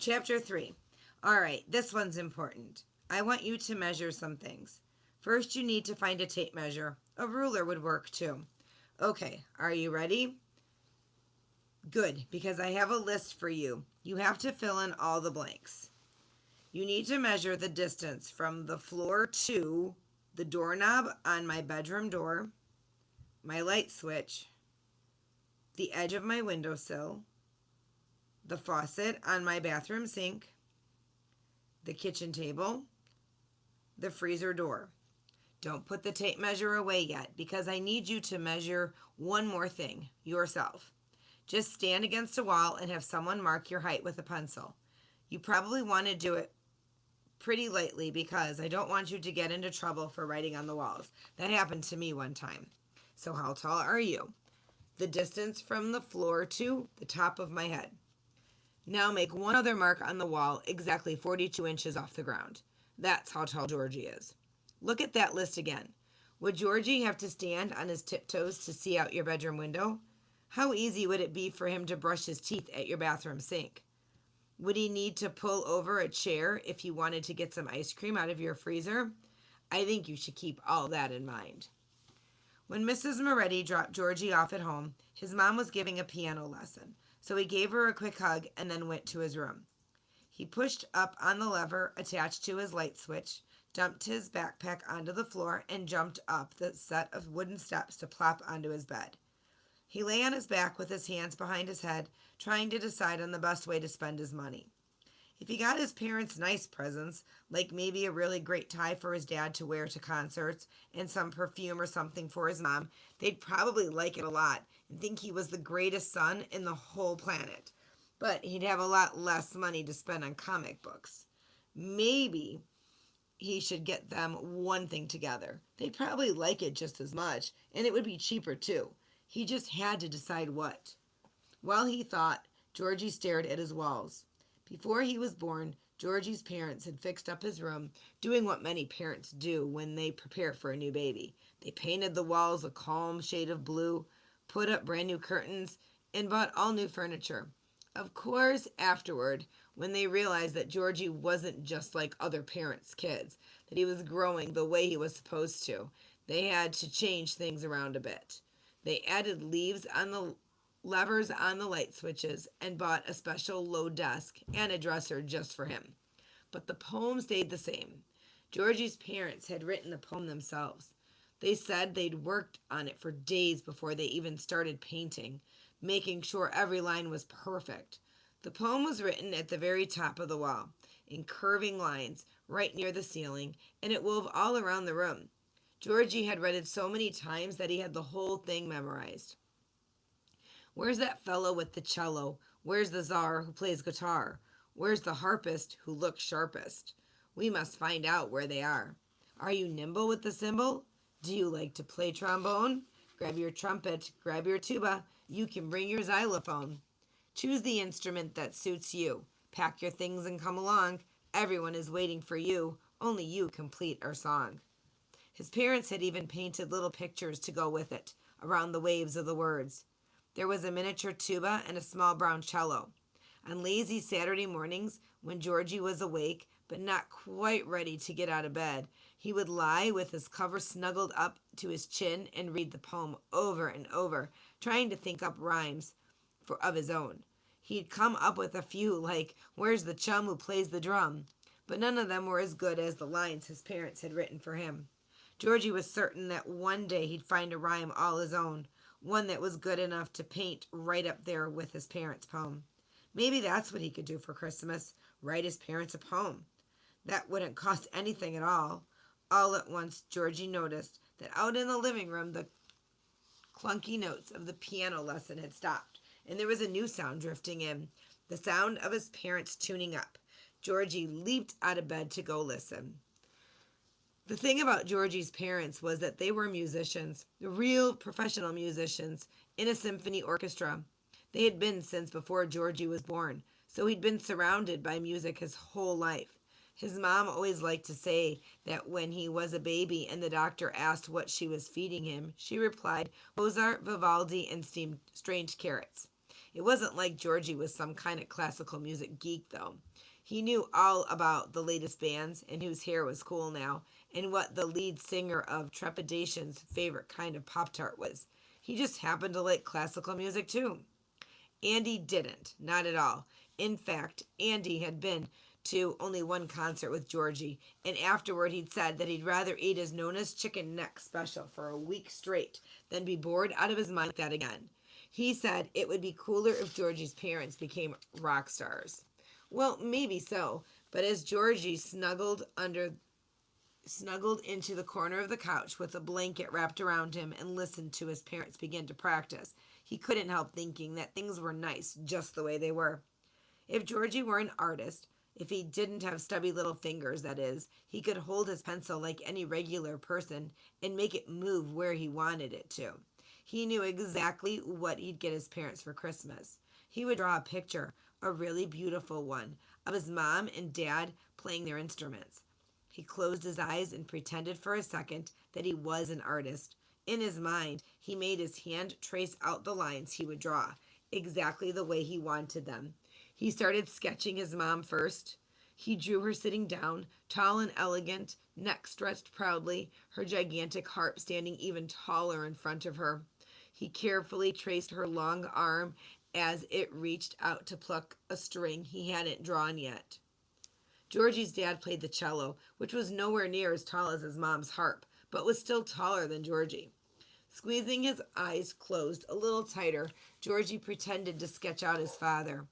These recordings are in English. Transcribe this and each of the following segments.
Chapter 3. All right, this one's important. I want you to measure some things. First, you need to find a tape measure. A ruler would work too. Okay, are you ready? Good, because I have a list for you. You have to fill in all the blanks. You need to measure the distance from the floor to the doorknob on my bedroom door, my light switch, the edge of my windowsill, the faucet on my bathroom sink, the kitchen table, the freezer door. Don't put the tape measure away yet because I need you to measure one more thing, yourself. Just stand against a wall and have someone mark your height with a pencil. You probably want to do it pretty lightly because I don't want you to get into trouble for writing on the walls. That happened to me one time. So how tall are you? The distance from the floor to the top of my head. Now make one other mark on the wall exactly 42 inches off the ground. That's how tall Georgie is. Look at that list again. Would Georgie have to stand on his tiptoes to see out your bedroom window? How easy would it be for him to brush his teeth at your bathroom sink? Would he need to pull over a chair if he wanted to get some ice cream out of your freezer? I think you should keep all that in mind. When Mrs. Moretti dropped Georgie off at home, his mom was giving a piano lesson, so he gave her a quick hug and then went to his room. He pushed up on the lever attached to his light switch, dumped his backpack onto the floor, and jumped up the set of wooden steps to plop onto his bed. He lay on his back with his hands behind his head, trying to decide on the best way to spend his money. If he got his parents nice presents, like maybe a really great tie for his dad to wear to concerts and some perfume or something for his mom, they'd probably like it a lot and think he was the greatest son in the whole planet. But he'd have a lot less money to spend on comic books. Maybe he should get them one thing together. They'd probably like it just as much, and it would be cheaper too. He just had to decide what. While he thought, Georgie stared at his walls. Before he was born, Georgie's parents had fixed up his room, doing what many parents do when they prepare for a new baby. They painted the walls a calm shade of blue, put up brand new curtains, and bought all new furniture. Of course, afterward, when they realized that Georgie wasn't just like other parents' kids, that he was growing the way he was supposed to, they had to change things around a bit. They added leaves on the levers on the light switches and bought a special low desk and a dresser just for him. But the poem stayed the same. Georgie's parents had written the poem themselves. They said they'd worked on it for days before they even started painting, making sure every line was perfect. The poem was written at the very top of the wall, in curving lines, right near the ceiling, and it wove all around the room. Georgie had read it so many times that he had the whole thing memorized. Where's that fellow with the cello? Where's the czar who plays guitar? Where's the harpist who looks sharpest? We must find out where they are. Are you nimble with the cymbal? Do you like to play trombone? Grab your trumpet, grab your tuba. You can bring your xylophone. Choose the instrument that suits you. Pack your things and come along. Everyone is waiting for you. Only you complete our song. His parents had even painted little pictures to go with it, around the waves of the words. There was a miniature tuba and a small brown cello. On lazy Saturday mornings, when Georgie was awake, but not quite ready to get out of bed, he would lie with his cover snuggled up to his chin and read the poem over and over, trying to think up rhymes of his own. He'd come up with a few like, "Where's the chum who plays the drum?" But none of them were as good as the lines his parents had written for him. Georgie was certain that one day he'd find a rhyme all his own, one that was good enough to paint right up there with his parents' poem. Maybe that's what he could do for Christmas, write his parents a poem. That wouldn't cost anything at all. All at once, Georgie noticed that out in the living room the clunky notes of the piano lesson had stopped, and there was a new sound drifting in, the sound of his parents tuning up. Georgie leaped out of bed to go listen. The thing about Georgie's parents was that they were musicians, real professional musicians, in a symphony orchestra. They had been since before Georgie was born, so he'd been surrounded by music his whole life. His mom always liked to say that when he was a baby and the doctor asked what she was feeding him, she replied, Mozart, Vivaldi, and steamed strange carrots. It wasn't like Georgie was some kind of classical music geek, though. He knew all about the latest bands and whose hair was cool now, and what the lead singer of Trepidation's favorite kind of Pop Tart was. He just happened to like classical music, too. Andy didn't, not at all. In fact, Andy had been to only one concert with Georgie, and afterward he'd said that he'd rather eat his Nona's chicken neck special for a week straight than be bored out of his mind like that again. He said it would be cooler if Georgie's parents became rock stars. Well, maybe so, but as Georgie snuggled into the corner of the couch with a blanket wrapped around him and listened to his parents begin to practice, he couldn't help thinking that things were nice just the way they were. If Georgie were an artist, if he didn't have stubby little fingers, that is, he could hold his pencil like any regular person and make it move where he wanted it to. He knew exactly what he'd get his parents for Christmas. He would draw a picture, a really beautiful one, of his mom and dad playing their instruments. He closed his eyes and pretended for a second that he was an artist. In his mind, he made his hand trace out the lines he would draw, exactly the way he wanted them. He started sketching his mom first. He drew her sitting down, tall and elegant, neck stretched proudly, her gigantic harp standing even taller in front of her. He carefully traced her long arm as it reached out to pluck a string he hadn't drawn yet. Georgie's dad played the cello, which was nowhere near as tall as his mom's harp, but was still taller than Georgie. Squeezing his eyes closed a little tighter, Georgie pretended to sketch out his father.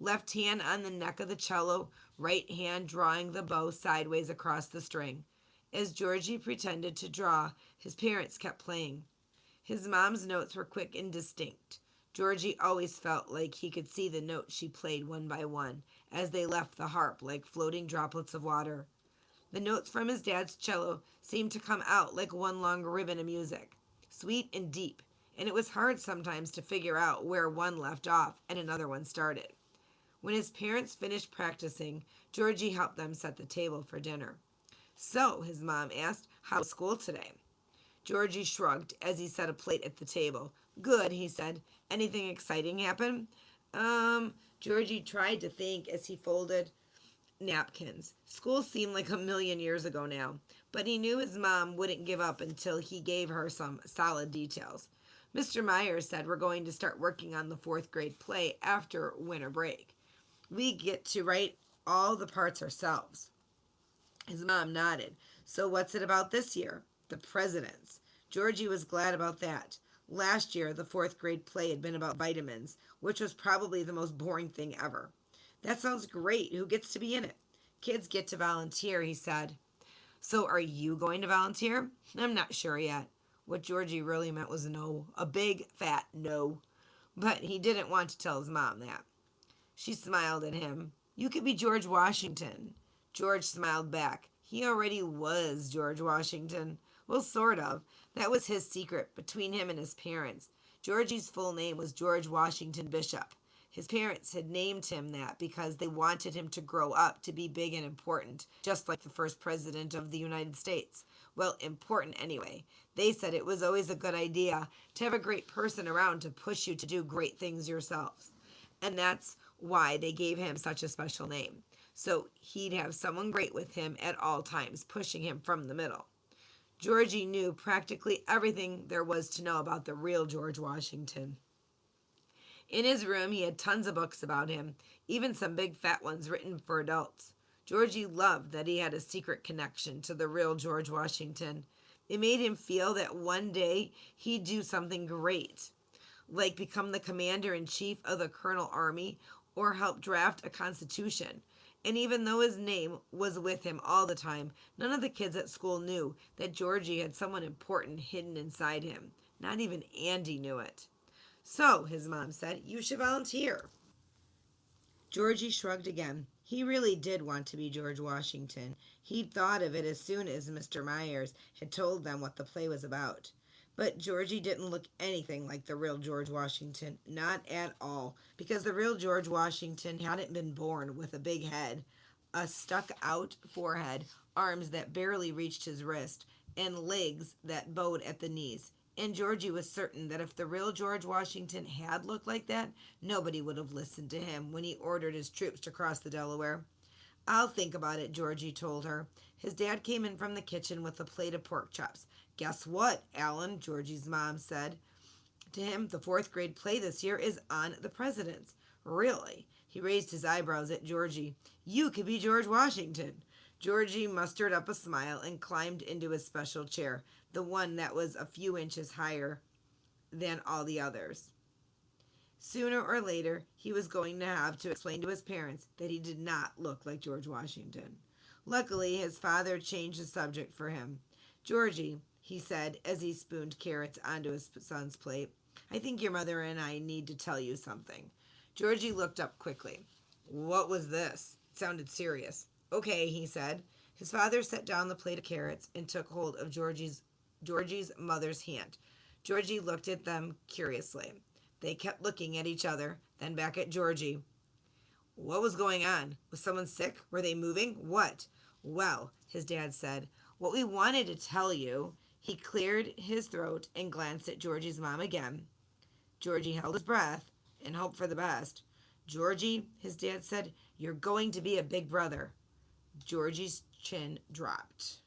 Left hand on the neck of the cello, right hand drawing the bow sideways across the string. As Georgie pretended to draw, his parents kept playing. His mom's notes were quick and distinct. Georgie always felt like he could see the notes she played one by one, as they left the harp like floating droplets of water. The notes from his dad's cello seemed to come out like one long ribbon of music, sweet and deep, and it was hard sometimes to figure out where one left off and another one started. When his parents finished practicing, Georgie helped them set the table for dinner. "So," his mom asked, "how was school today?" Georgie shrugged as he set a plate at the table. "Good," he said. "Anything exciting happen?" Georgie tried to think as he folded napkins. School seemed like a million years ago now, but he knew his mom wouldn't give up until he gave her some solid details. "Mr. Myers said we're going to start working on the fourth grade play after winter break. We get to write all the parts ourselves." His mom nodded. "So what's it about this year?" "The presidents." Georgie was glad about that. Last year, the fourth grade play had been about vitamins, which was probably the most boring thing ever. "That sounds great. Who gets to be in it?" "Kids get to volunteer," he said. "So are you going to volunteer?" "I'm not sure yet." What Georgie really meant was no. A big, fat no. But he didn't want to tell his mom that. She smiled at him. "You could be George Washington." George smiled back. He already was George Washington. Well, sort of. That was his secret between him and his parents. Georgie's full name was George Washington Bishop. His parents had named him that because they wanted him to grow up to be big and important, just like the first president of the United States. Well, important anyway. They said it was always a good idea to have a great person around to push you to do great things yourselves. And that's why they gave him such a special name. So he'd have someone great with him at all times, pushing him from the middle. Georgie knew practically everything there was to know about the real George Washington. In his room, he had tons of books about him, even some big fat ones written for adults. Georgie loved that he had a secret connection to the real George Washington. It made him feel that one day he'd do something great, like become the commander-in-chief of the Colonel Army or help draft a constitution. And even though his name was with him all the time, none of the kids at school knew that Georgie had someone important hidden inside him. Not even Andy knew it. "So," his mom said, "you should volunteer." Georgie shrugged again. He really did want to be George Washington. He'd thought of it as soon as Mr. Myers had told them what the play was about. But Georgie didn't look anything like the real George Washington. Not at all. Because the real George Washington hadn't been born with a big head, a stuck-out forehead, arms that barely reached his wrist, and legs that bowed at the knees. And Georgie was certain that if the real George Washington had looked like that, nobody would have listened to him when he ordered his troops to cross the Delaware. I'll think about it, Georgie told her. His dad came in from the kitchen with a plate of pork chops. Guess what, Alan? Georgie's mom said to him. The fourth grade play this year is on the presidents. Really? He raised his eyebrows at Georgie. You could be George Washington. Georgie mustered up a smile and climbed into his special chair, the one that was a few inches higher than all the others. Sooner or later, he was going to have to explain to his parents that he did not look like George Washington. Luckily, his father changed the subject for him. Georgie, he said as he spooned carrots onto his son's plate, I think your mother and I need to tell you something. Georgie looked up quickly. What was this? It sounded serious. Okay, he said. His father set down the plate of carrots and took hold of Georgie's mother's hand. Georgie looked at them curiously. They kept looking at each other, then back at Georgie. What was going on? Was someone sick? Were they moving? What? Well, his dad said, what we wanted to tell you. He cleared his throat and glanced at Georgie's mom again. Georgie held his breath and hoped for the best. Georgie, his dad said, you're going to be a big brother. Georgie's chin dropped.